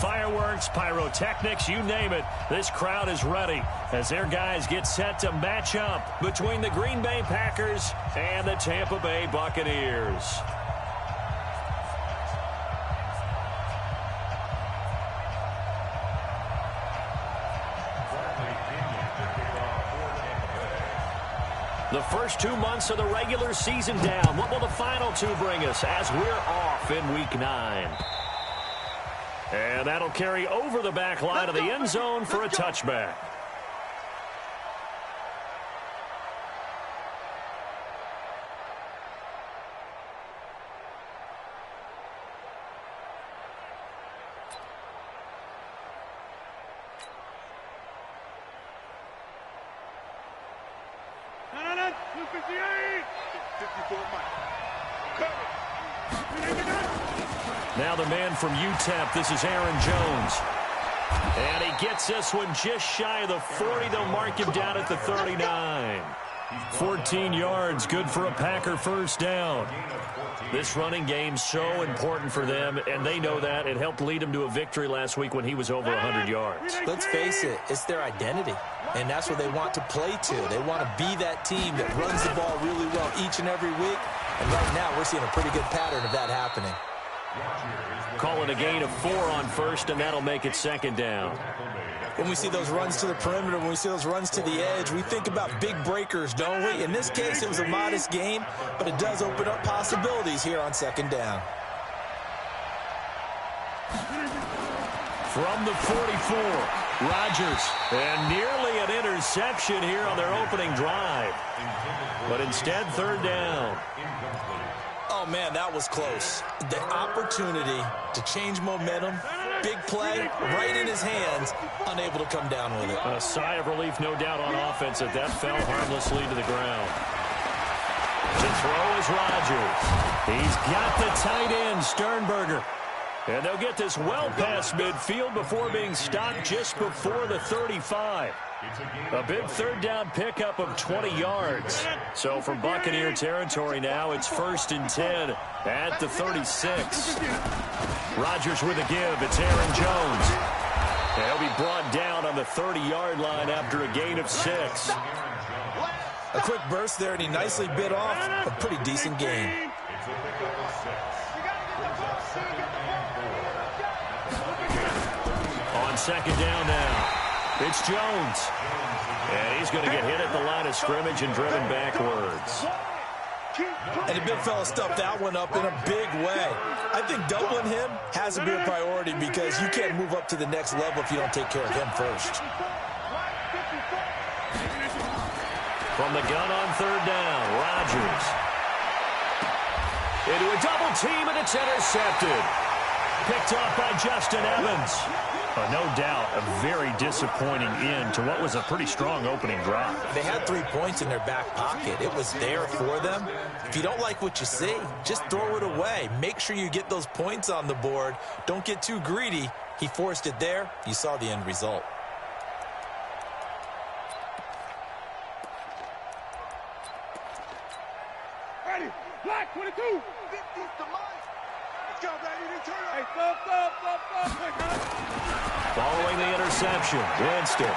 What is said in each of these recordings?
fireworks, pyrotechnics, you name it. This crowd is ready as their guys get set to match up between the Green Bay Packers and the Tampa Bay Buccaneers. The first 2 months of the regular season down. What will the final two bring us as we're off in Week 9? And that'll carry over the back line of the end zone for a touchback. Now the man from UTEP, this is Aaron Jones. And he gets this one just shy of the 40. They'll mark him down at the 39. 14 yards, good for a Packer first down. This running game's so important for them, and they know that. It helped lead them to a victory last week when he was over 100 yards. Let's face it, it's their identity, and that's what they want to play to. They want to be that team that runs the ball really well each and every week, and right now we're seeing a pretty good pattern of that happening. Call it a gain of 4 on first, and that'll make it second down. When we see those runs to the perimeter, when we see those runs to the edge, we think about big breakers, don't we? In this case, it was a modest gain, but it does open up possibilities here on second down. From the 44, Rodgers. And nearly an interception here on their opening drive. But instead, third down. Oh, man, that was close. The opportunity to change momentum, big play, right in his hands, unable to come down with it. A sigh of relief, no doubt, on offense that fell harmlessly to the ground. To throw is Rodgers. He's got the tight end, Sternberger. And they'll get this well past midfield before being stopped just before the 35. A big third down pickup of 20 yards. So from Buccaneer territory now, it's 1st and 10 at the 36. Rodgers with a give. It's Aaron Jones. And he'll be brought down on the 30-yard line after a gain of 6. A quick burst there, and he nicely bit off a pretty decent gain. On second down now, it's Jones. And he's going to get hit at the line of scrimmage and driven backwards. And the big fella stuffed that one up in a big way. I think doubling him has to be a priority because you can't move up to the next level if you don't take care of him first. From the gun on third down, Rodgers. Into a double team, and it's intercepted. Picked off by Justin Evans. No doubt a very disappointing end to what was a pretty strong opening drive. They had 3 points in their back pocket. It was there for them. If you don't like what you see, just throw it away. Make sure you get those points on the board. Don't get too greedy. He forced it there. You saw the end result. Ready, black 22. 50 to mine. Let's go, baby. Hey, stop. Following the interception, Winston.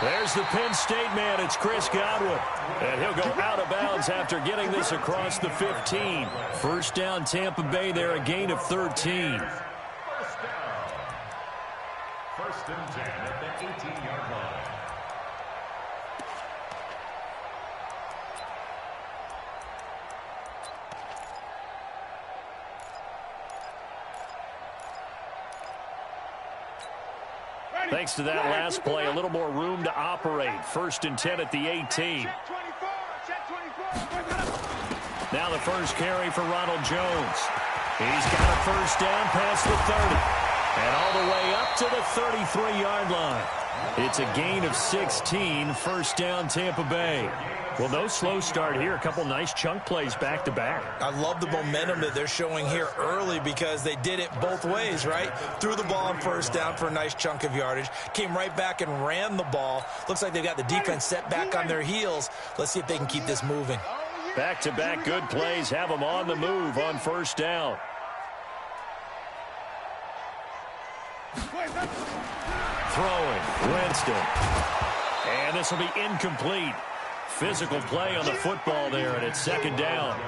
There's the Penn State man. It's Chris Godwin. And he'll go out of bounds after getting this across the 15. First down, Tampa Bay there, a gain of 13. First and 10 at the 18-yard line. Thanks to that last play, a little more room to operate. 1st and 10 at the 18. Now the first carry for Ronald Jones. He's got a first down past the 30. And all the way up to the 33-yard line. It's a gain of 16, first down Tampa Bay. Well, no slow start here. A couple nice chunk plays back-to-back. I love the momentum that they're showing here early because they did it both ways, right? Threw the ball on first down for a nice chunk of yardage. Came right back and ran the ball. Looks like they've got the defense set back on their heels. Let's see if they can keep this moving. Back-to-back good plays have them on the move on first down. Throwing, Winston. And this will be incomplete. Physical play on the football there, and it's second down.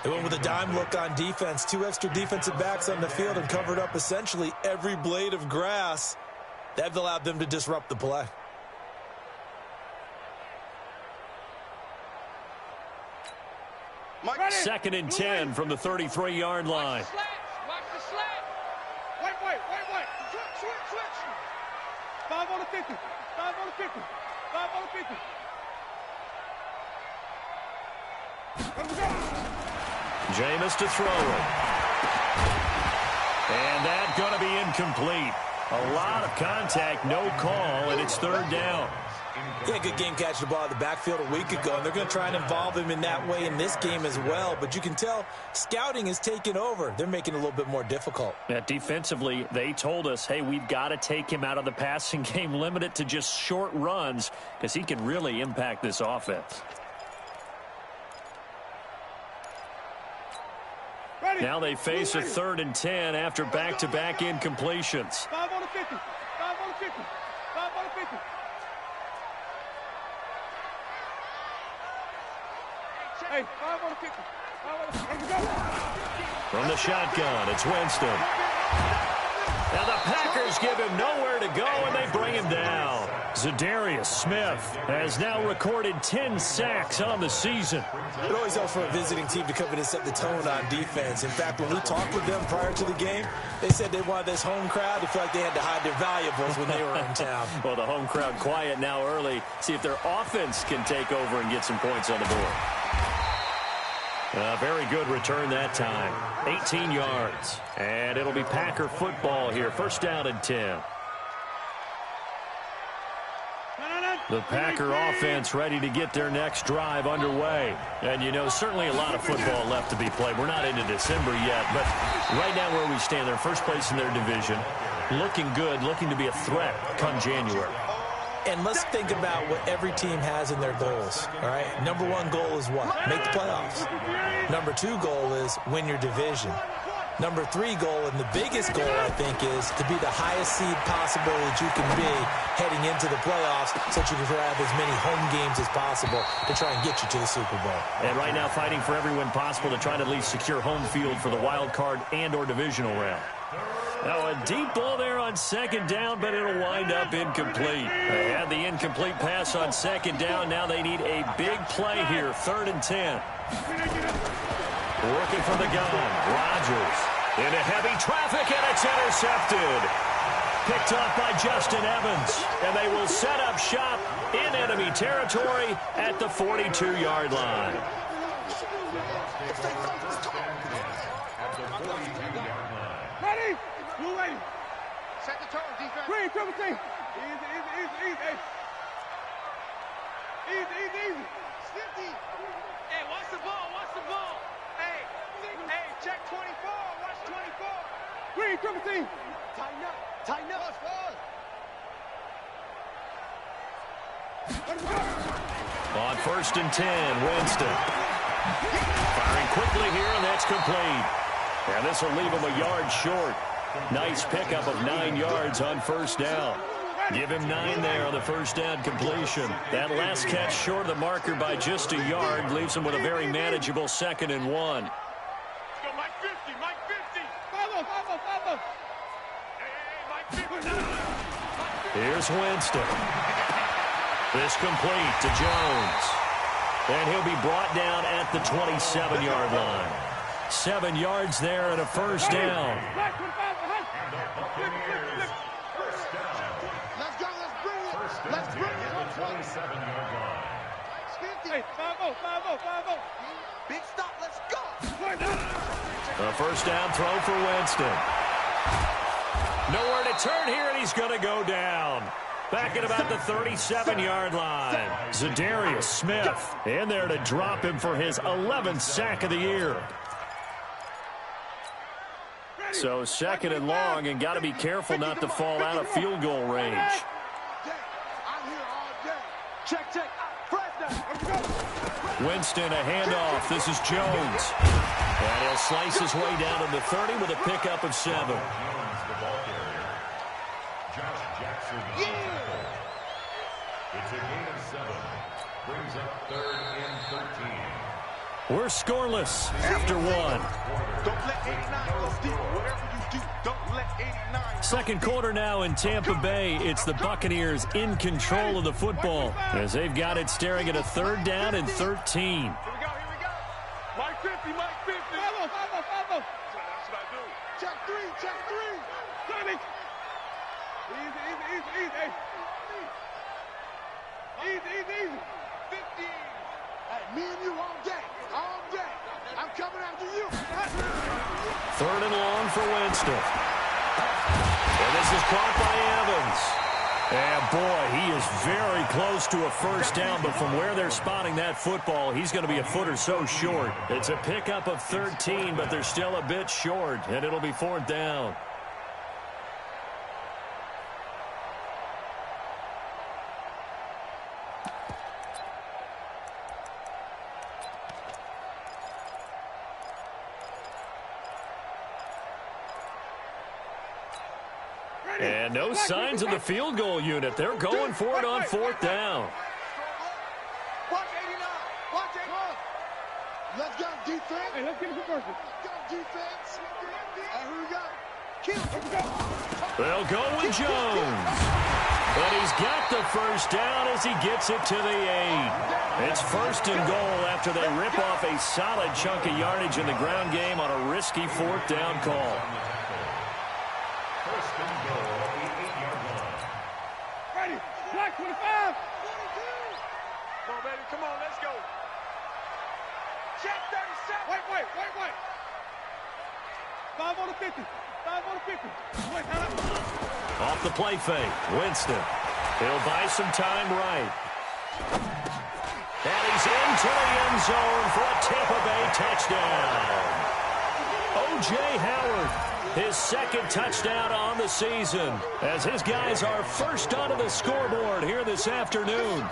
They went with a dime look on defense. 2 extra defensive backs on the field and covered up essentially every blade of grass. That allowed them to disrupt the play. Second and 10 from the 33-yard line. Watch the slant. Wait. Switch. 5 on the 50. 5 on the 50. 5 on the 50. Let's go. Jameis to throw it. And that's going to be incomplete. A lot of contact, no call, and it's third down. He had a good game catching the ball at the backfield a week ago, and they're going to try and involve him in that way in this game as well. But you can tell scouting is taking over. They're making it a little bit more difficult. Yeah, defensively, they told us, hey, we've got to take him out of the passing game, limit it to just short runs, because he can really impact this offense. Now they face a 3rd and 10 after back-to-back incompletions. 5 on the 50. 5 on the 50. 5 on the 50. Hey, 5 on the 50. 5 on the 50. Let's go. From the shotgun, it's Winston. Now the Packers give him nowhere to go, and they bring him down. Za'Darius Smith has now recorded 10 sacks on the season. It always helps for a visiting team to come in and set the tone on defense. In fact, when we talked with them prior to the game, they said they wanted this home crowd to feel like they had to hide their valuables when they were in town. Well, the home crowd quiet now early. See if their offense can take over and get some points on the board. Very good return that time. 18 yards. And it'll be Packer football here. First down and 10. The Packer offense ready to get their next drive underway. And, you know, certainly a lot of football left to be played. We're not into December yet, but right now where we stand, they're first place in their division. Looking good, looking to be a threat come January. And let's think about what every team has in their goals, all right? Number 1 goal is what? Make the playoffs. Number 2 goal is win your division. Number 3 goal, and the biggest goal, I think, is to be the highest seed possible that you can be heading into the playoffs so that you can have as many home games as possible to try and get you to the Super Bowl. And right now fighting for every win possible to try to at least secure home field for the wild card and or divisional round. Now a deep ball there on second down, but it'll wind up incomplete. They had the incomplete pass on second down. Now they need a big play here, 3rd and 10. Working from the gun, Rodgers into heavy traffic, and it's intercepted. Picked off by Justin Evans, and they will set up shop in enemy territory at the 42-yard line. Ready? Blue ready. Set the tone, defense. Green, triple team. Easy. Easy. Safety. Hey, watch the ball. Hey, check 24. Watch 24. Green, triple team. Tighten up. Let's go. On 1st and 10, Winston. Firing quickly here, and that's complete. And this will leave him a yard short. Nice pickup of 9 yards on first down. Give him 9 there on the first down completion. That last catch short of the marker by just a yard leaves him with a very manageable 2nd and 1. Let's go, Mike 50. Follow. Hey, Mike 50. Here's Winston. This complete to Jones. And he'll be brought down at the 27-yard line. 7 yards there and a first down. Let's go. Let's bring it. 27-yard line. Hey, 5-0. Big stop. Let's go. A first down throw for Winston. Nowhere to turn here, and he's going to go down. Back at about the 37-yard line. Za'Darius Smith in there to drop him for his 11th sack of the year. So 2nd and long, and got to be careful not to fall out of field goal range. I'm here all day. Check. Winston, a handoff. This is Jones. And he'll slice his way down to the 30 with a pickup of 7. Yeah! It's a gain of 7. Brings up 3rd and 13. We're scoreless after 1. Don't let 89 go deep. Whatever you do, don't let 89 Second quarter now in Tampa Bay. It's the Buccaneers in control of the football as they've got it staring at a 3rd down and 13. Here we go. Mike 50, Mike 50. Follow. That's what I do. Check 3. Sonny. Easy. 50. Hey, me and you all day. I'm coming after you. 3rd and long for Winston. And this is caught by Evans. And boy, he is very close to a first down, but from where they're spotting that football, he's going to be a foot or so short. It's a pickup of 13, but they're still a bit short, and it'll be 4th down. And no signs of the field goal unit. They're going for it on 4th down. Watch 89. Watch 89. Let's go defense. Hey, let's get a conversion. Let's go defense. And who we got? Kill. They'll go with Jones. But he's got the first down as he gets it to the 8. It's 1st and goal after they rip off a solid chunk of yardage in the ground game on a risky 4th down call. First and goal at the 8-yard line. Ready. Black 25. 22. Come on, baby. Come on. Let's go. Check 37. Wait. 5 on the 50. 5 on the 50. Wait, Off the play fake, Winston. He'll buy some time right. And he's into the end zone for a Tampa Bay touchdown. O.J. Howard, his 2nd touchdown on the season, as his guys are first onto the scoreboard here this afternoon.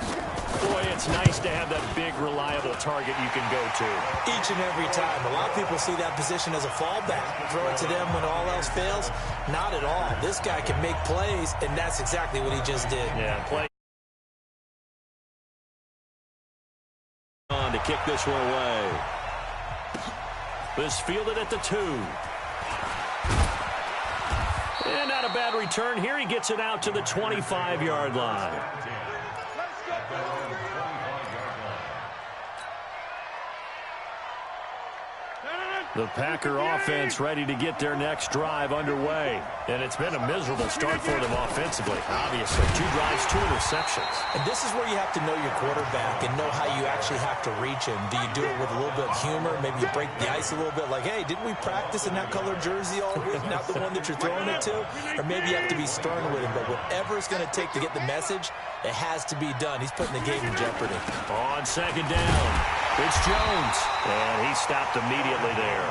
Boy, it's nice to have that big, reliable target you can go to. Each and every time. A lot of people see that position as a fallback. Throw it to them when all else fails. Not at all. This guy can make plays, and that's exactly what he just did. Yeah, play on to kick this one away. This fielded at the 2. And not a bad return here. He gets it out to the 25-yard line. The Packer offense ready to get their next drive underway. And it's been a miserable start for them offensively, obviously. 2 drives, 2 interceptions. And this is where you have to know your quarterback and know how you actually have to reach him. Do you do it with a little bit of humor? Maybe you break the ice a little bit, like, hey, didn't we practice in that color jersey all week? Not the one that you're throwing it to? Or maybe you have to be stern with him. But whatever it's going to take to get the message, it has to be done. He's putting the game in jeopardy. On 2nd down, it's Jones. And he stopped immediately there.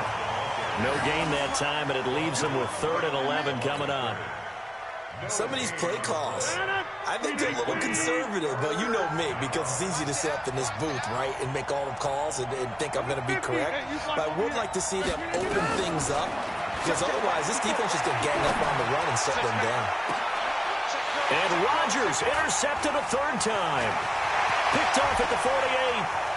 No gain that time, and it leaves him with 3rd and 11 coming up. Some of these play calls, I think they're a little conservative, but you know me, because it's easy to sit up in this booth, right, and make all the calls and think I'm going to be correct. But I would like to see them open things up, because otherwise this defense is going to gang up on the run and set them down. And Rodgers intercepted a 3rd time. Picked off at the 48.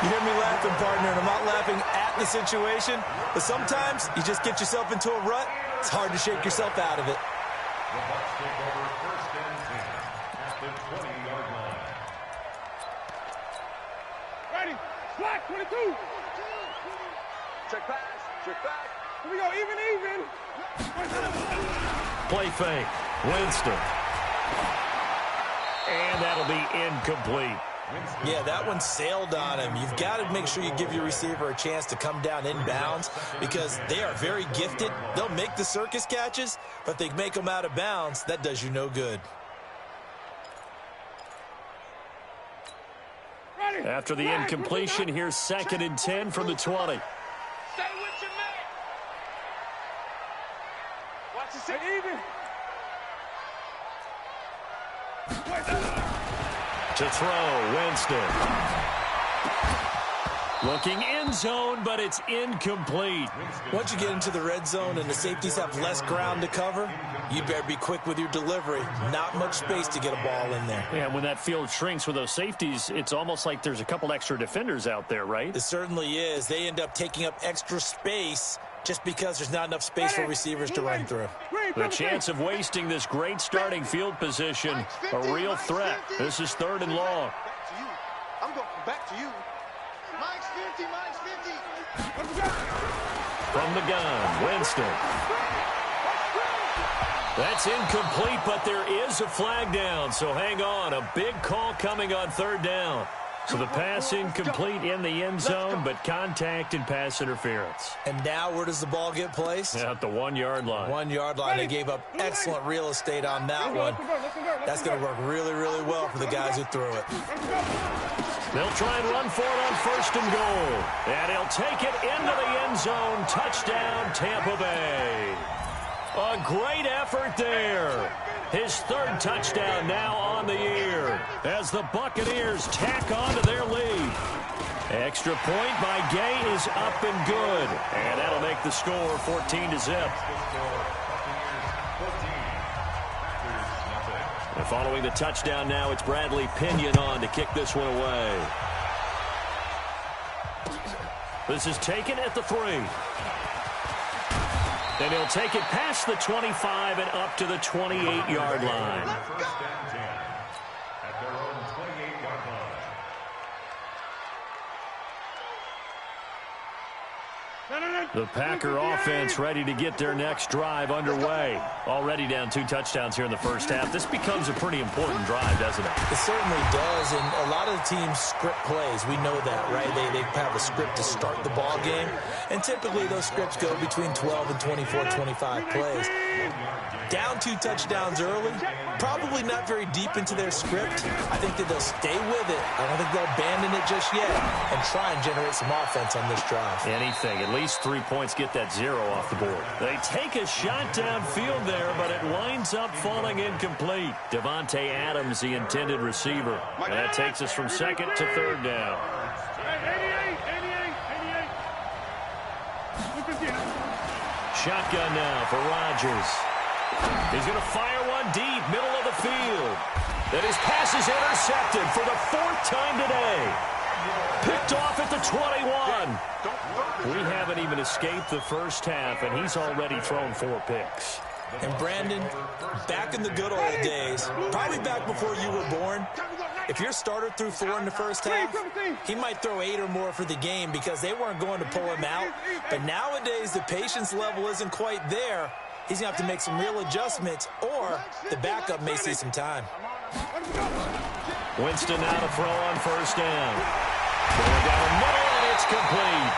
You hear me laughing, partner, and I'm not laughing at the situation, but sometimes you just get yourself into a rut. It's hard to shake yourself out of it. The Bucs take over 1st and 10 at the 20-yard line. Ready. Slack 22. Check pass. Here we go. Even. Play fake. Winston. And that'll be incomplete. Yeah, that one sailed on him. You've got to make sure you give your receiver a chance to come down inbounds because they are very gifted. They'll make the circus catches, but if they make them out of bounds, that does you no good. After the incompletion, here's 2nd and 10 from the 20. Stay with your man. Watch the sit even. To throw, Winston. Looking end zone, but it's incomplete. Once you get into the red zone and the safeties have less ground to cover, you better be quick with your delivery. Not much space to get a ball in there. Yeah, when that field shrinks with those safeties, it's almost like there's a couple extra defenders out there, right? It certainly is. They end up taking up extra space just because there's not enough space for receivers to run through. The chance of wasting this great starting field position, a real threat. This is 3rd and long. I'm going back to you. Mike's 50, Mike's 50. From the gun, Winston. That's incomplete, but there is a flag down, so hang on. A big call coming on 3rd down. So the pass incomplete in the end zone, but contact and pass interference. And now where does the ball get placed? At the 1-yard line. 1-yard line. They gave up excellent real estate on that one. That's going to work really, really well for the guys who threw it. They'll try and run for it on 1st and goal. And he'll take it into the end zone. Touchdown, Tampa Bay. A great effort there. His 3rd touchdown now on the year as the Buccaneers tack on to their lead. Extra point by Gay is up and good. And that'll make the score 14-0. And following the touchdown now, it's Bradley Pinion on to kick this one away. This is taken at the 3. And he'll take it past the 25 and up to the 28-yard line. First and 10 at their own 28-yard line. The Packer offense ready to get their next drive underway. Already down 2 touchdowns here in the first half. This becomes a pretty important drive, doesn't it? It certainly does, and a lot of the teams script plays. We know that, right? They have a script to start the ball game, and typically those scripts go between 12 and 24, 25 plays. Down 2 touchdowns early, probably not very deep into their script. I think that they'll stay with it. I don't think they'll abandon it just yet and try and generate some offense on this drive. Anything. At least 3 points get that 0 off the board. They take a shot downfield there, but it winds up falling incomplete. Devontae Adams, the intended receiver. And that takes us from 2nd to 3rd down. 88. Shotgun now for Rodgers. He's going to fire one deep, middle of the field. Then his pass is intercepted for the 4th time today. Picked off at the 21. We haven't even escaped the first half, and he's already thrown 4 picks. And Brandon, back in the good old days, probably back before you were born, if your starter threw 4 in the first half, he might throw 8 or more for the game because they weren't going to pull him out. But nowadays, the patience level isn't quite there. He's going to have to make some real adjustments, or the backup may see some time. Winston now to throw on 1st down. Going down the middle, and it's complete.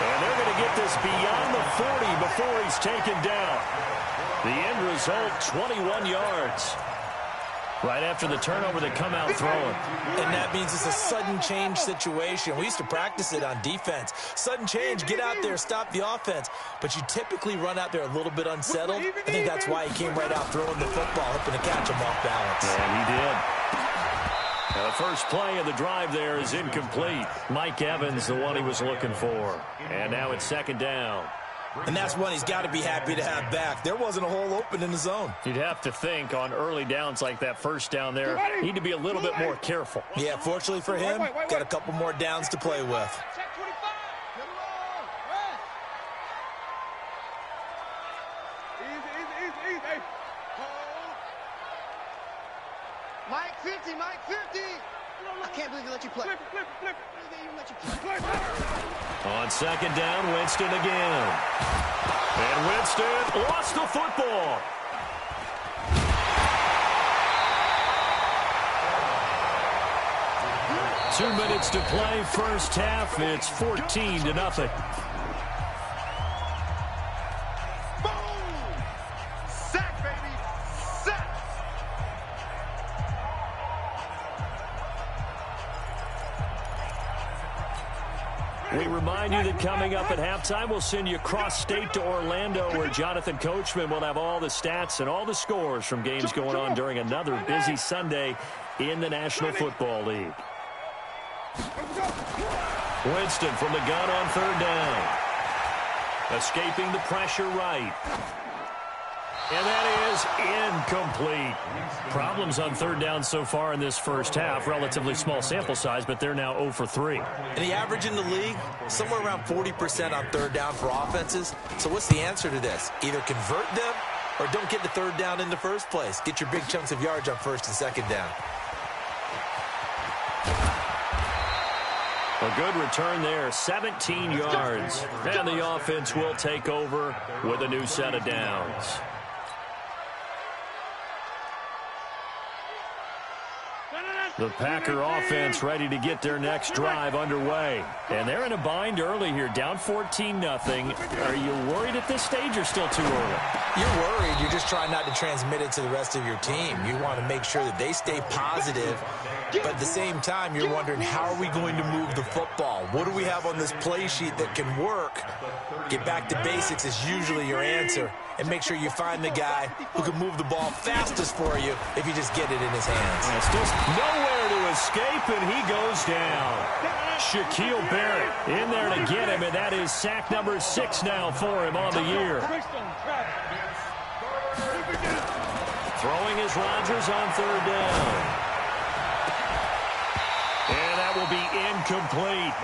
And they're going to get this beyond the 40 before he's taken down. The end result, 21 yards. Right after the turnover, they come out throwing. And that means it's a sudden change situation. We used to practice it on defense. Sudden change, get out there, stop the offense. But you typically run out there a little bit unsettled. I think that's why he came right out throwing the football, hoping to catch him off balance. And he did. Now the first play of the drive there is incomplete. Mike Evans, the one he was looking for. And now it's 2nd down. And that's one he's got to be happy to have back. There wasn't a hole open in the zone. You'd have to think on early downs like that 1st down there, need to be a little bit more careful. Yeah, fortunately for him, got a couple more downs to play with. Mike 50, Mike 50. I can't believe they let you play. Flip. On 2nd down, Winston again. And Winston lost the football. Two minutes to play, first half. It's 14-0. We remind you that coming up at halftime, we'll send you cross-state to Orlando, where Jonathan Coachman will have all the stats and all the scores from games going on during another busy Sunday in the National Football League. Winston from the gun on third down. Escaping the pressure right. And that is incomplete. Problems on third down so far in this first half. Relatively small sample size, but they're now 0 for 3. And the average in the league, somewhere around 40% on third down for offenses. So what's the answer to this? Either convert them or don't get the third down in the first place. Get your big chunks of yards on first and second down. A good return there, 17 yards. And the offense will take over with a new set of downs. The Packer offense ready to get their next drive underway. And they're in a bind early here, down 14-0. Are you worried at this stage or still too early? You're worried. You're just trying not to transmit it to the rest of your team. You want to make sure that they stay positive. But at the same time, you're wondering, how are we going to move the football? What do we have on this play sheet that can work? Get back to basics is usually your answer. And make sure you find the guy who can move the ball fastest for you if you just get it in his hands. And still nowhere to escape, and he goes down. Shaquille Barrett in there to get him, and that is sack number 6 now for him on the year. Throwing is Rodgers on third down. And that will be incomplete.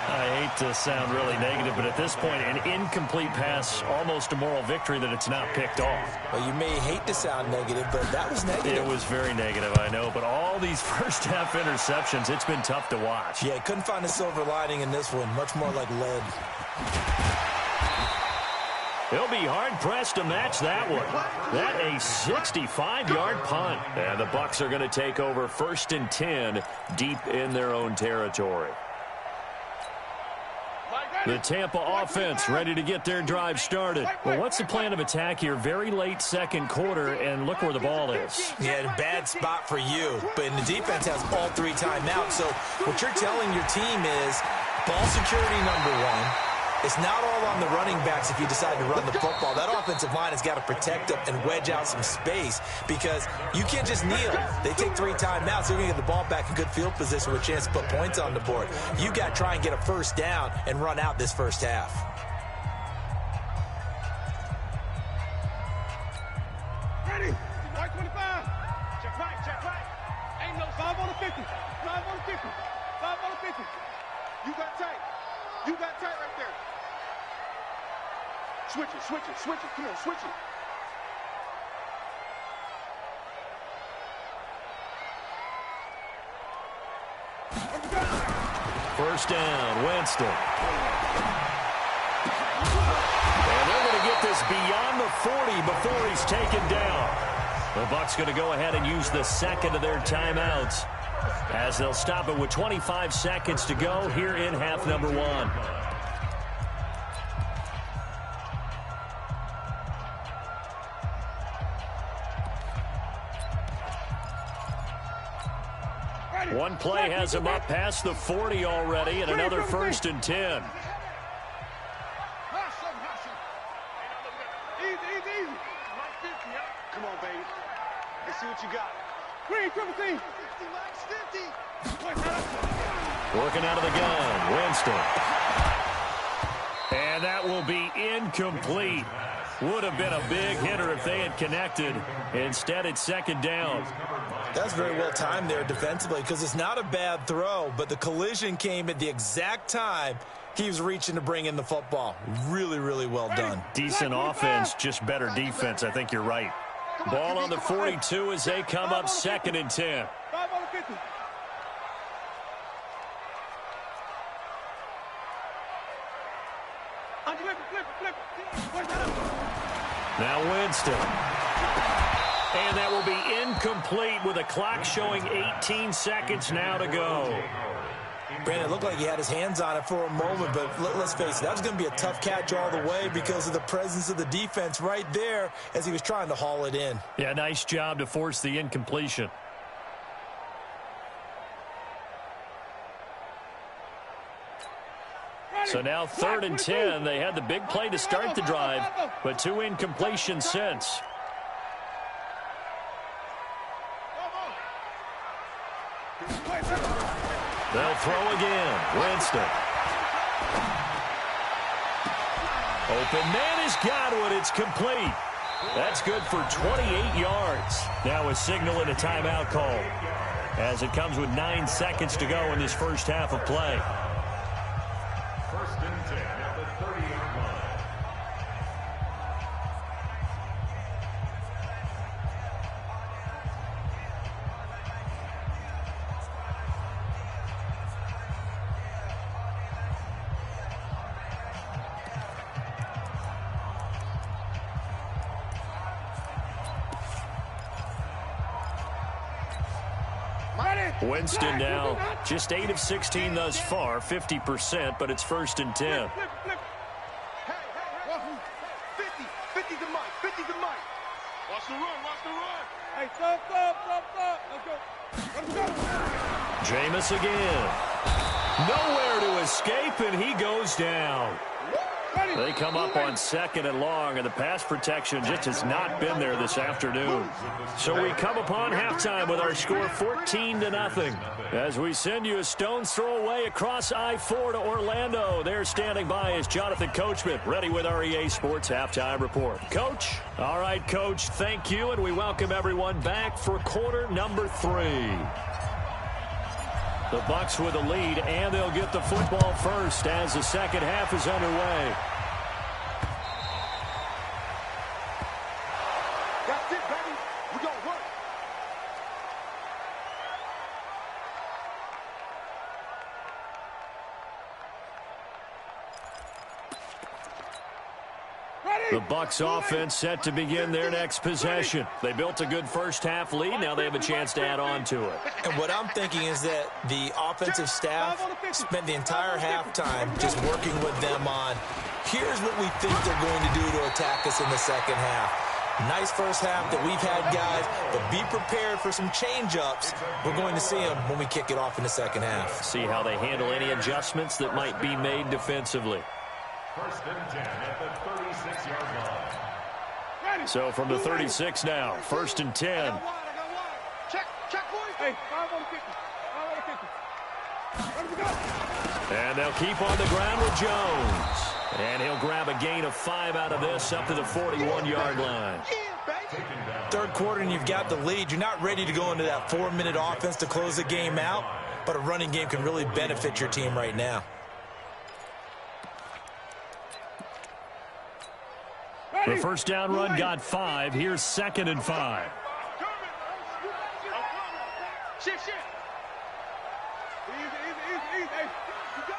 I hate to sound really negative, but at this point, an incomplete pass, almost a moral victory that it's not picked off. Well, you may hate to sound negative, but that was negative. It was very negative, I know, but all these first-half interceptions, it's been tough to watch. Yeah, couldn't find a silver lining in this one. Much more like lead. He'll be hard-pressed to match that one. That a 65-yard punt. And the Bucs are going to take over 1st and 10 deep in their own territory. The Tampa offense ready to get their drive started. Well, what's the plan of attack here? Very late second quarter, and look where the ball is. Yeah, a bad spot for you. But the defense has all 3 timeouts. So what you're telling your team is ball security number 1. It's not all on the running backs if you decide to run the football. That offensive line has got to protect them and wedge out some space because you can't just kneel. They take 3 timeouts. They're going to get the ball back in good field position with a chance to put points on the board. You got to try and get a first down and run out this first half. Ready? White 25. Check right. Ain't no 5 on the 50. 5 on the 50. 5 on the 50. You got tight. You got tight right there. Switch it. Come on, switch it. First down, Winston. And they're going to get this beyond the 40 before he's taken down. The Bucs going to go ahead and use the second of their timeouts as they'll stop it with 25 seconds to go here in half number 1. One play has him up past the 40 already, and another 1st and 10. Easy. Come on, baby. Let's see what you got. Green, 50. Working out of the gun, Winston. And that will be incomplete. Would have been a big hitter if they had connected. Instead, it's second down. That's very well timed there defensively because it's not a bad throw, but the collision came at the exact time he was reaching to bring in the football. Really, really well done. Decent offense, just better defense. I think you're right. Ball on the 42 as they come up 2nd and 10. 5 on the 50. Flip. Now Winston. And that will be incomplete with a clock showing 18 seconds now to go. Brandon, it looked like he had his hands on it for a moment, but let's face it, that was going to be a tough catch all the way because of the presence of the defense right there as he was trying to haul it in. Yeah, nice job to force the incompletion. So now 3rd and 10. They had the big play to start the drive, but 2 incompletions since. They'll throw again. Winston. Open man has got it. It's complete. That's good for 28 yards. Now a signal and a timeout call, as it comes with 9 seconds to go in this first half of play. First and 10 at the 30-yard line. Winston now just 8 of 16 thus far, 50%, but it's first and 10. 50 to Mike, 50 to Mike. Watch the run, watch the run. Hey, stop. Let's go. Jameis again. Nowhere to escape, and he goes down. They come up on 2nd and long, and the pass protection just has not been there this afternoon. So we come upon halftime with our score 14-0. As we send you a stone's throw away across I-4 to Orlando. There standing by is Jonathan Coachman, ready with our EA Sports Halftime Report. Coach? All right, Coach, thank you, and we welcome everyone back for quarter number 3. The Bucs with a lead, and they'll get the football first as the second half is underway. That's it, baby. We're going to work. The Bucs offense set to begin their next possession. They built a good first half lead. Now they have a chance to add on to it. And what I'm thinking is that the offensive staff spent the entire halftime just working with them on, here's what we think they're going to do to attack us in the second half. Nice first half that we've had, guys, but be prepared for some change-ups. We're going to see them when we kick it off in the second half. See how they handle any adjustments that might be made defensively. First and 10 at the 36-yard line. So from the 36 now, first and 10. I got Check, boys. Hey, 5 on 50. And they'll keep on the ground with Jones. And he'll grab a gain of 5 out of this up to the 41-yard line. Third quarter and you've got the lead. You're not ready to go into that 4-minute offense to close the game out, but a running game can really benefit your team right now. The first down run got 5. Here's 2nd and 5. Shit. Easy. Hey, you go.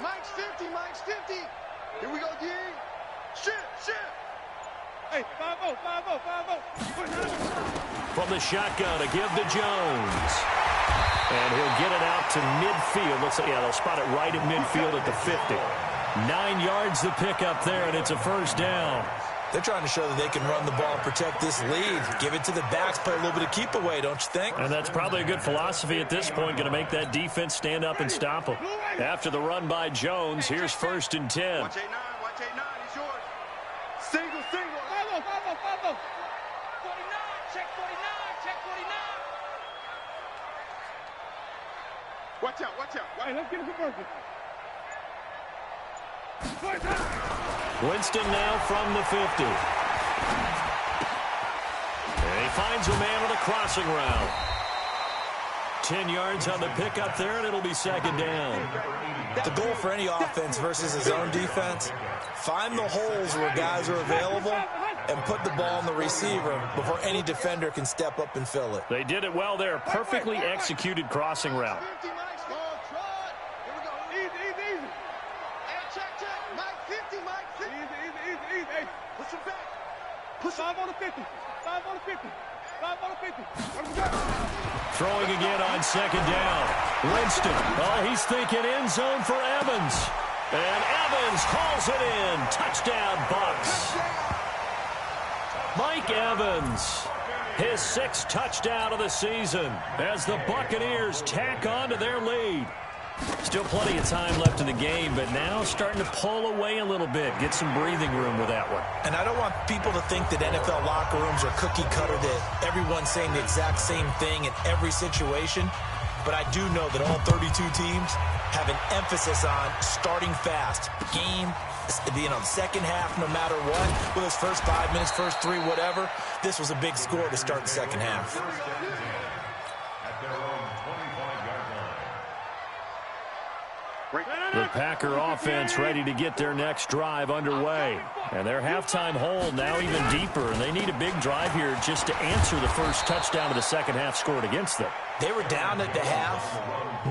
Mike's 50. Here we go, D. Shit. Hey, 5-0. From the shotgun to give to Jones. And he'll get it out to midfield. Looks like, they'll spot it right at midfield at the 50. 9 yards to pick up there, and it's a first down. They're trying to show that they can run the ball and protect this lead. Give it to the backs, play a little bit of keep away, don't you think? And that's probably a good philosophy at this point, going to make that defense stand up and stop them. After the run by Jones, here's first and 10. Watch 8-9, it's yours. Single. 5-0. 49, check 49. Watch out. Hey, let's get a conversion. Winston now from the 50. And he finds a man on a crossing route. 10 yards on the pickup there, and it'll be second down. The goal for any offense versus his own defense, find the holes where guys are available and put the ball on the receiver before any defender can step up and fill it. They did it well there. Perfectly executed crossing route. Push 5 on the 50. Throwing again on second down. Winston. Oh, he's thinking end zone for Evans. And Evans hauls it in. Touchdown, Bucs. Mike Evans, his 6th touchdown of the season as the Buccaneers tack on to their lead. Still plenty of time left in the game, but now starting to pull away a little bit. Get some breathing room with that one. And I don't want people to think that NFL locker rooms are cookie cutter, that everyone's saying the exact same thing in every situation. but I do know that all 32 teams have an emphasis on starting fast. Second half, no matter what, whether it's first 5 minutes, first 3, whatever, this was a big score to start the second half. At their own 25-yard line. The Packer offense ready to get their next drive underway. And their halftime hole now even deeper. And they need a big drive here just to answer the first touchdown of the second half scored against them. They were down at the half.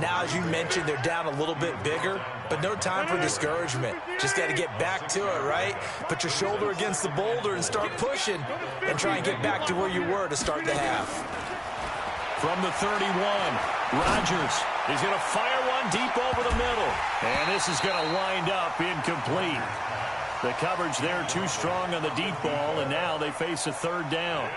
Now, as you mentioned, they're down a little bit bigger, but no time for discouragement. Just got to get back to it, right? Put your shoulder against the boulder and start pushing and try and get back to where you were to start the half. From the 31, Rodgers is going to fire one deep over the middle. And this is going to wind up incomplete. The coverage there too strong on the deep ball, and now they face a third down.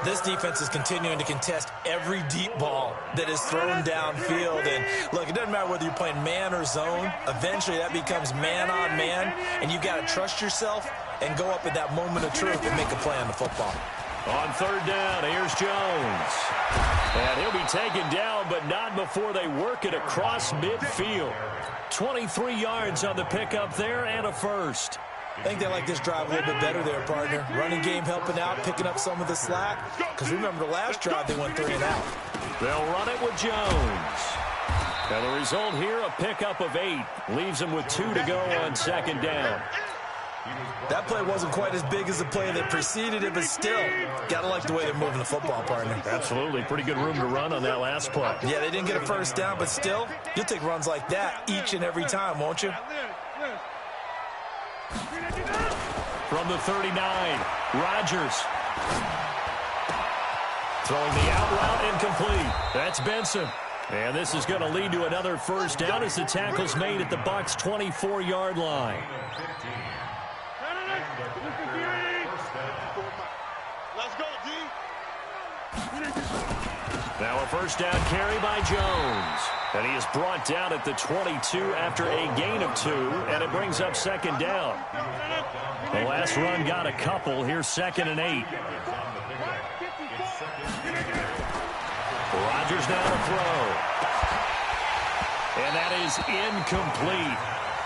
This defense is continuing to contest every deep ball that is thrown downfield. And, look, it doesn't matter whether you're playing man or zone. Eventually, that becomes man on man, and you've got to trust yourself and go up at that moment of truth and make a play on the football. On third down, here's Jones. And he'll be taken down, but not before they work it across midfield. 23 yards on the pickup there and a first. I think they like this drive a little bit better there, partner. Running game helping out, picking up some of the slack. Because remember, the last drive they went 3 and out. They'll run it with Jones. And the result here, a pickup of 8. Leaves them with 2 to go on second down. That play wasn't quite as big as the play that preceded it, but still, got to like the way they're moving the football, partner. Absolutely. Pretty good room to run on that last play. Yeah, they didn't get a first down, but still, you'll take runs like that each and every time, won't you? From the 39, Rodgers. Throwing the out route incomplete. That's Benson. And this is going to lead to another first down as the tackle's made at the Bucs' 24-yard line. Let's go, D. Now a first down carry by Jones. And he is brought down at the 22 after a gain of 2, and it brings up second down. The last run got a couple. Here's 2nd and 8. Rodgers now to throw. And that is incomplete.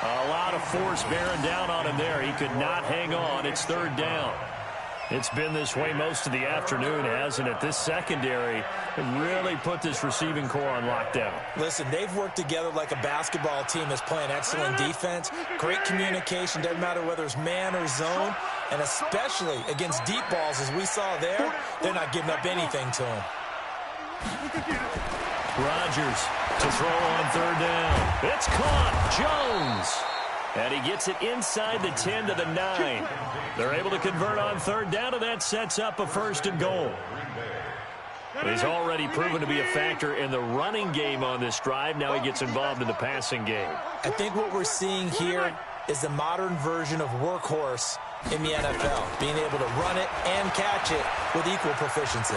A lot of force bearing down on him there. He could not hang on. It's third down. It's been this way most of the afternoon, hasn't it? This secondary really put this receiving core on lockdown. Listen, they've worked together like a basketball team that's playing excellent defense. Great communication, doesn't matter whether it's man or zone. And especially against deep balls, as we saw there, they're not giving up anything to them. Rodgers to throw on third down. It's caught. Jones. And he gets it inside the 10 to the 9. They're able to convert on third down, and that sets up a 1st and goal. He's already proven to be a factor in the running game on this drive. Now he gets involved in the passing game. I think what we're seeing here is the modern version of workhorse in the NFL, being able to run it and catch it with equal proficiency.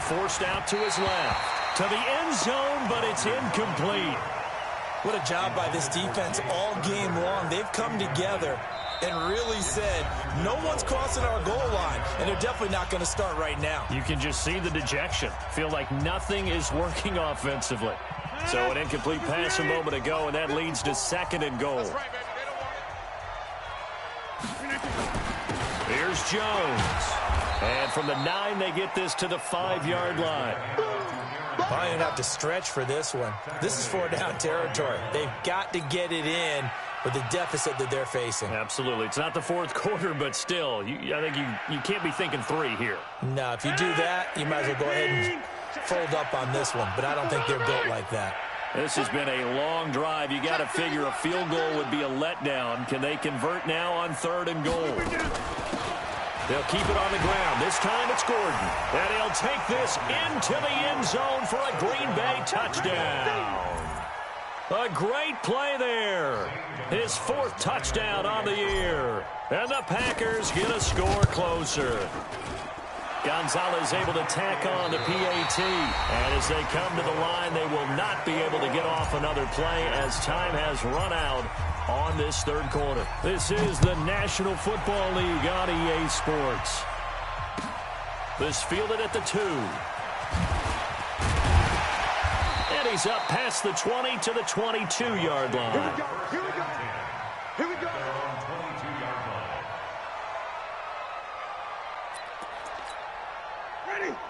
Forced out to his left, to the end zone, but it's incomplete. What a job by this defense all game long. They've come together and really said, no one's crossing our goal line, and they're definitely not going to start right now. You can just see the dejection. Feel like nothing is working offensively. So an incomplete pass a moment ago, and that leads to 2nd and goal. Here's Jones. And from the 9, they get this to the 5-yard line. Probably going to have to stretch for this one. This is 4-down territory. They've got to get it in with the deficit that they're facing. Absolutely. It's not the 4th quarter, but still, I think you can't be thinking 3 here. No, if you do that, you might as well go ahead and fold up on this one, but I don't think they're built like that. This has been a long drive. You got to figure a field goal would be a letdown. Can they convert now on 3rd and goal? They'll keep it on the ground. This time it's Gordon. And he'll take this into the end zone for a Green Bay touchdown. A great play there. His 4th touchdown on the year. And the Packers get a score closer. Gonzalez able to tack on the PAT. And as they come to the line, they will not be able to get off another play as time has run out on this 3rd quarter. This is the National Football League on EA Sports. This fielded at the 2. And he's up past the 20 to the 22-yard line. Here we go. Here we go. Here we go.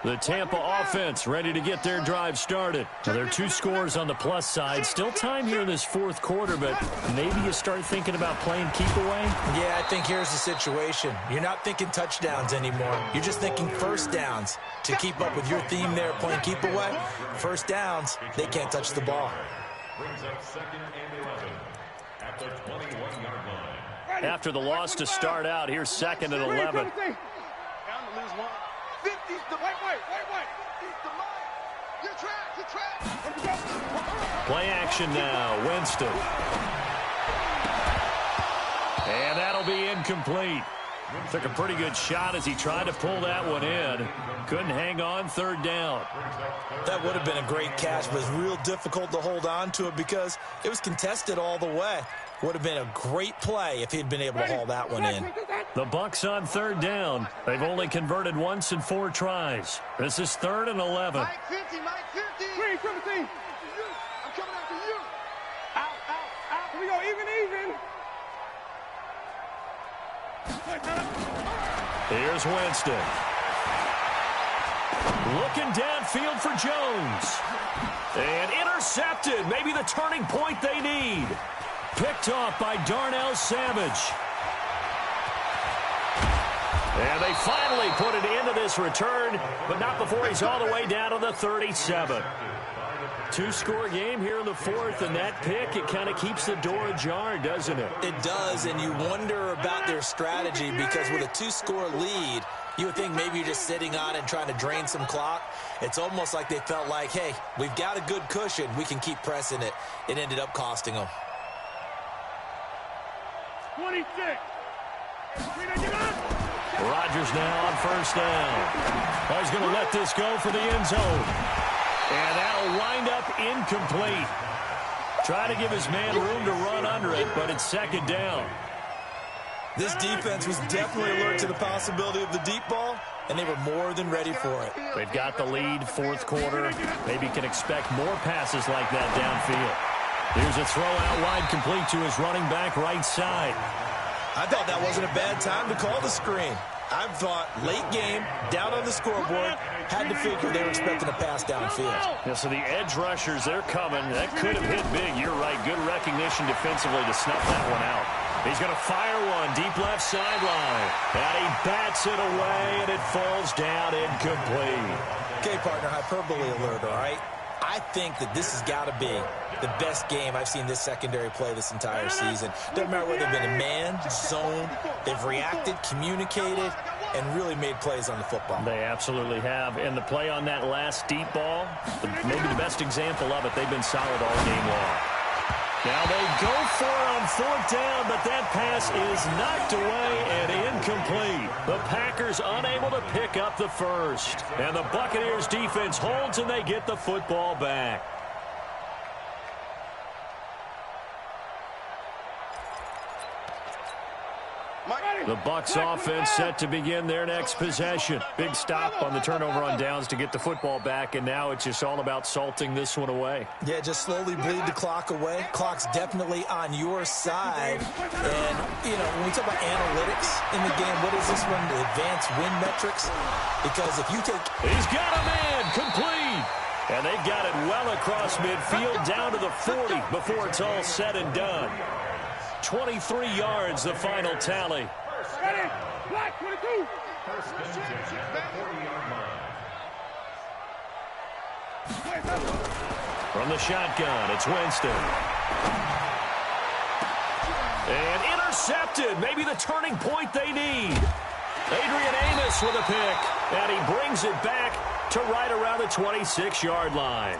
The Tampa offense ready to get their drive started. Well, there are 2 scores on the plus side. Still time here in this fourth quarter, but maybe you start thinking about playing keep away? Yeah, I think here's the situation. You're not thinking touchdowns anymore. You're just thinking first downs. To keep up with your theme there, playing keep away, first downs, they can't touch the ball. Brings up 2nd and 11 at the 21-yard line. After the loss to start out, here's 2nd and 11. Down to lose one. 50's the wait. 50's the mine. You're trapped. Play action now. Winston. And that'll be incomplete. Took a pretty good shot as he tried to pull that one in. Couldn't hang on, 3rd down. That would have been a great catch, but it's real difficult to hold on to it because it was contested all the way. Would have been a great play if he'd been able to haul that one in. The Bucs on 3rd down. They've only converted once in 4 tries. This is 3rd and 11. Mike 50. I'm coming after you. Out. Here we go, even. Here's Winston. Looking downfield for Jones. And intercepted. Maybe the turning point they need. Picked off by Darnell Savage. And they finally put it into this return, but not before he's all the way down to the 37. 2-score game here in the 4th, and that pick, it kind of keeps the door ajar, doesn't it? It does, and you wonder about their strategy because with a 2-score lead, you would think maybe you're just sitting on it and trying to drain some clock. It's almost like they felt like, hey, we've got a good cushion. We can keep pressing it. It ended up costing them. 26. Rodgers now on 1st down. He's going to let this go for the end zone. And that'll wind up incomplete. Trying to give his man room to run under it, but it's 2nd down. This defense was definitely alert to the possibility of the deep ball, and they were more than ready for it. They've got the lead, 4th quarter. Maybe can expect more passes like that downfield. Here's a throw out wide, complete to his running back right side. I thought that wasn't a bad time to call the screen. I thought late game, down on the scoreboard, had to figure they were expecting a pass downfield. Yeah, so the edge rushers, they're coming. That could have hit big. You're right. Good recognition defensively to snuff that one out. He's going to fire one deep left sideline. And he bats it away, and it falls down incomplete. Okay, partner, hyperbole alert, all right? I think that this has got to be the best game I've seen this secondary play this entire season. Doesn't matter whether they've been in man, zone, they've reacted, communicated, and really made plays on the football. They absolutely have. And the play on that last deep ball, maybe the best example of it, they've been solid all game long. Now they go for it on 4th down, but that pass is knocked away and incomplete. The Packers unable to pick up the first. And the Buccaneers defense holds and they get the football back. The Bucs offense set to begin their next possession. Big stop on the turnover on downs to get the football back, and now it's just all about salting this one away. Yeah, just slowly bleed the clock away. Clock's definitely on your side. And, you know, when we talk about analytics in the game, what is this one? The advanced win metrics? Because if you take... He's got a man, complete. And they've got it well across midfield down to the 40 before it's all said and done. 23 yards, the final tally. Ready? Black 22. First and 10 at the 40-yard line. From the shotgun, it's Winston. And intercepted. Maybe the turning point they need. Adrian Amos with a pick. And he brings it back to right around the 26-yard line.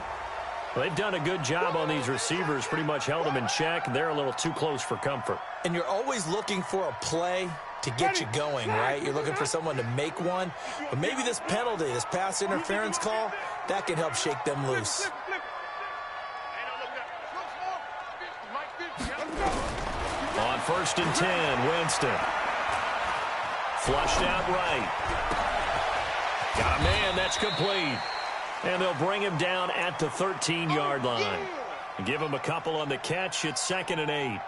Well, they've done a good job on these receivers, pretty much held them in check. They're a little too close for comfort. And you're always looking for a play to get you going, right? You're looking for someone to make one. But maybe this penalty, this pass interference call, that can help shake them loose. On 1st and 10, Winston. Flushed out right. Got a man, that's complete. And they'll bring him down at the 13-yard line. Give him a couple on the catch. It's 2nd and 8.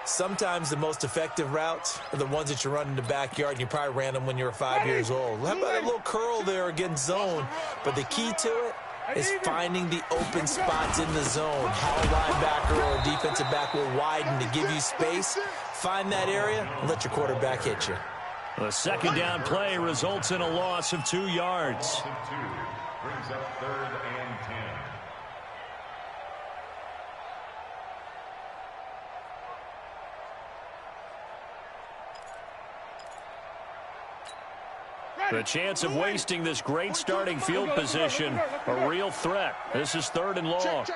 Sometimes the most effective routes are the ones that you run in the backyard, and you probably ran them when you were 5 years old. How about a little curl there against zone? But the key to it is finding the open spots in the zone. How a linebacker or a defensive back will widen to give you space. Find that area and let your quarterback hit you. The 2nd down play results in a loss of 2 yards. Brings up 3rd and 10. The chance of wasting this great starting field position, a real threat. This is 3rd and long.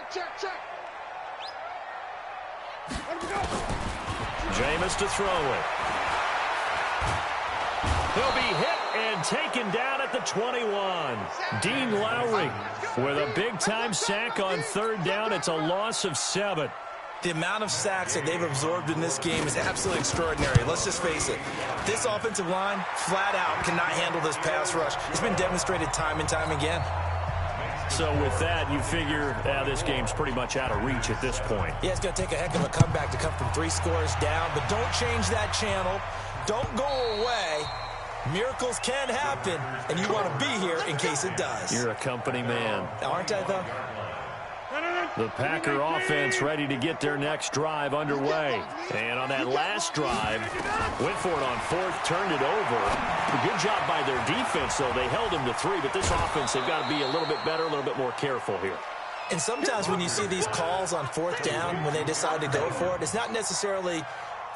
Jameis to throw it. He'll be hit and taken down at the 21. Dean Lowry with a big-time sack on 3rd down. It's a loss of 7. The amount of sacks that they've absorbed in this game is absolutely extraordinary. Let's just face it. This offensive line, flat out, cannot handle this pass rush. It's been demonstrated time and time again. So with that, you figure this game's pretty much out of reach at this point. Yeah, it's going to take a heck of a comeback to come from 3 scores down, but don't change that channel. Don't go away. Miracles can happen, and you want to be here in case it does. You're a company man. Aren't I, though? The Packer offense ready to get their next drive underway. And on that last drive, went for it on 4th, turned it over. A good job by their defense, though. They held them to 3, but this offense, they've got to be a little bit better, a little bit more careful here. And sometimes when you see these calls on 4th down, when they decide to go for it, it's not necessarily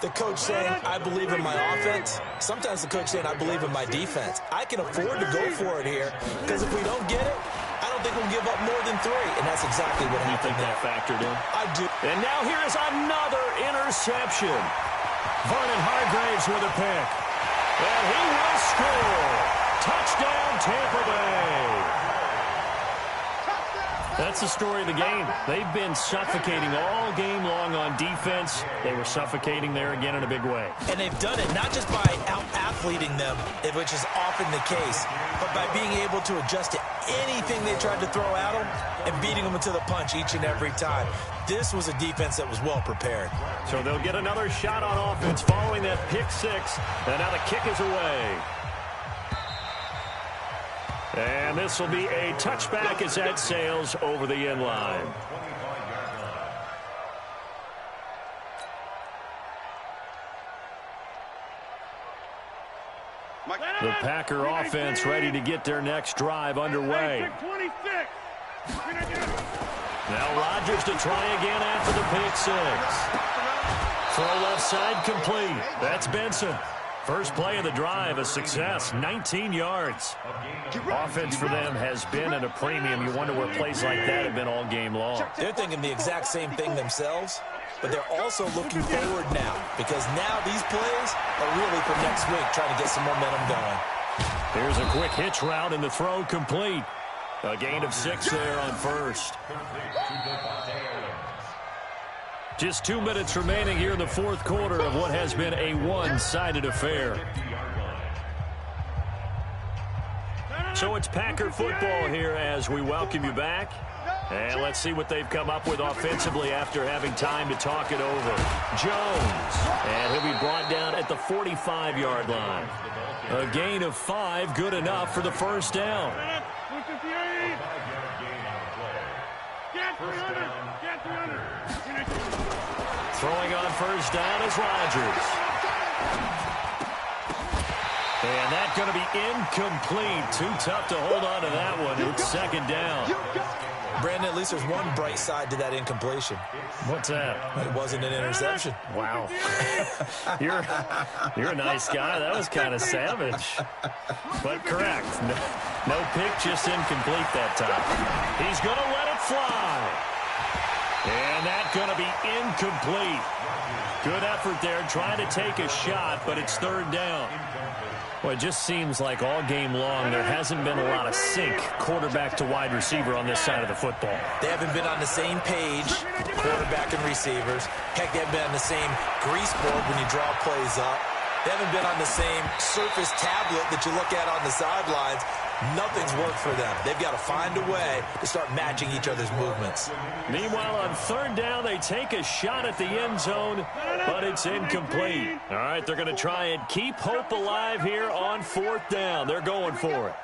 the coach saying, I believe in my offense. Sometimes the coach saying, I believe in my defense. I can afford to go for it here, because if we don't get it, I don't think we'll give up more than 3, and that's exactly what happened. You think that factored in? I do. And now here is another interception. Vernon Hargraves with a pick. And he will score. Touchdown, Tampa Bay. That's the story of the game. They've been suffocating all game long on defense. They were suffocating there again in a big way. And they've done it not just by out-athleting them, which is often the case, but by being able to adjust to anything they tried to throw at them and beating them to the punch each and every time. This was a defense that was well prepared. So they'll get another shot on offense following that pick 6. And now the kick is away. And this will be a touchback as that sails over the end line. The Packer offense ready to get their next drive underway. Now Rodgers to try again after the pick 6. Throw left side complete. That's Benson. First play of the drive, a success, 19 yards. Offense for them has been at a premium. You wonder where plays like that have been all game long. They're thinking the exact same thing themselves, but they're also looking forward now, because now these plays are really for next week, trying to get some momentum going. Here's a quick hitch route, and the throw complete. A gain of 6 there on first. Just 2 minutes remaining here in the 4th quarter of what has been a one-sided affair. So it's Packer football here as we welcome you back. And let's see what they've come up with offensively after having time to talk it over. Jones, and he'll be brought down at the 45-yard line. A gain of 5, good enough for the first down. Throwing on first down is Rodgers. And that's going to be incomplete. Too tough to hold on to that one. It's 2nd down. Brandon, at least there's one bright side to that incompletion. What's that? It wasn't an interception. Wow. You're a nice guy. That was kind of savage. But correct. No pick, just incomplete that time. He's going to let it fly. And that's going to be incomplete. Good effort there, trying to take a shot, but it's 3rd down. Well, it just seems like all game long there hasn't been a lot of sync quarterback to wide receiver on this side of the football. They haven't been on the same page, quarterback and receivers. Heck, they haven't been on the same grease board when you draw plays up. They haven't been on the same surface tablet that you look at on the sidelines. Nothing's worked for them. They've got to find a way to start matching each other's movements. Meanwhile, on third down, they take a shot at the end zone, but it's incomplete. All right, they're going to try and keep hope alive here on fourth down. They're going for it.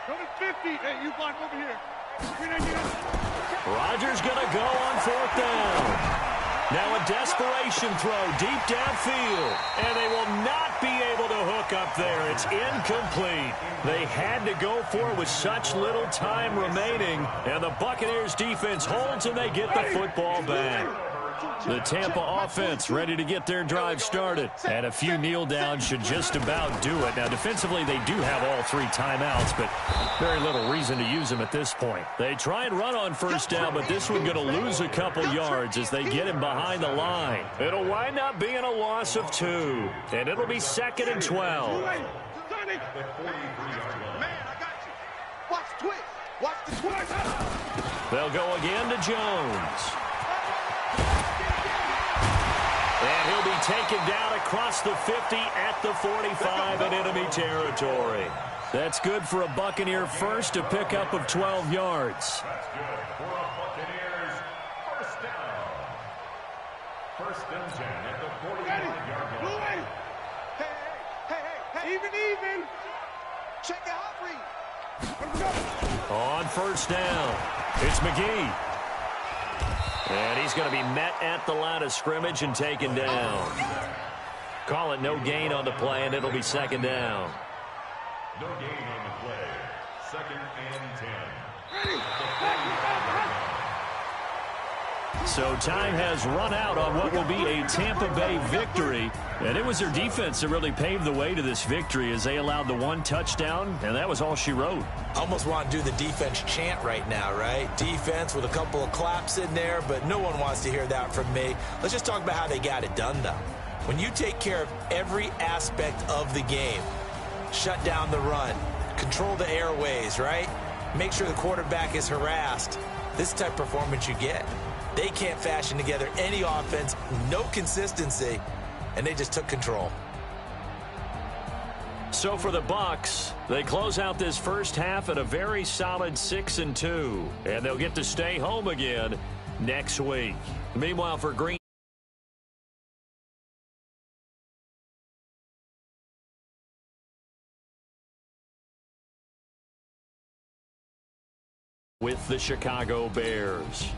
Go to 50. Hey, you block over here. Rodgers going to go on fourth down. Now a desperation throw deep downfield, and they will not be able to hook up there. It's incomplete. They had to go for it with such little time remaining, and the Buccaneers defense holds and they get the football back. The Tampa offense ready to get their drive started, and a few kneel downs should just about do it. Now, defensively, they do have all three timeouts, but very little reason to use them at this point. They try and run on first down, but this one going to lose a couple yards as they get him behind the line. It'll wind up being a loss of 2, and it'll be 2nd and 12. Man, I got you. Watch the twist. Watch the twist. They'll go again to Jones. And he'll be taken down across the 50 at the 45 in enemy territory. That's good for a Buccaneer first, a pickup of 12 yards. That's good for a Buccaneers first down. First and 10 at the 45-yard line. Hey. Even. Check it out, Reed. On first down, it's McGee. And he's going to be met at the line of scrimmage and taken down. Call it no gain on the play, and it'll be 2nd down. No gain on the play. 2nd and 10. So time has run out on what will be a Tampa Bay victory. And it was their defense that really paved the way to this victory as they allowed the 1 touchdown, and that was all she wrote. I almost want to do the defense chant right now, right? Defense with a couple of claps in there, but no one wants to hear that from me. Let's just talk about how they got it done, though. When you take care of every aspect of the game, shut down the run, control the airways, right? Make sure the quarterback is harassed. This type of performance you get. They can't fashion together any offense, no consistency, and they just took control. So for the Bucs, they close out this first half at a very solid 6-2, and they'll get to stay home again next week. Meanwhile, for Green with the Chicago Bears.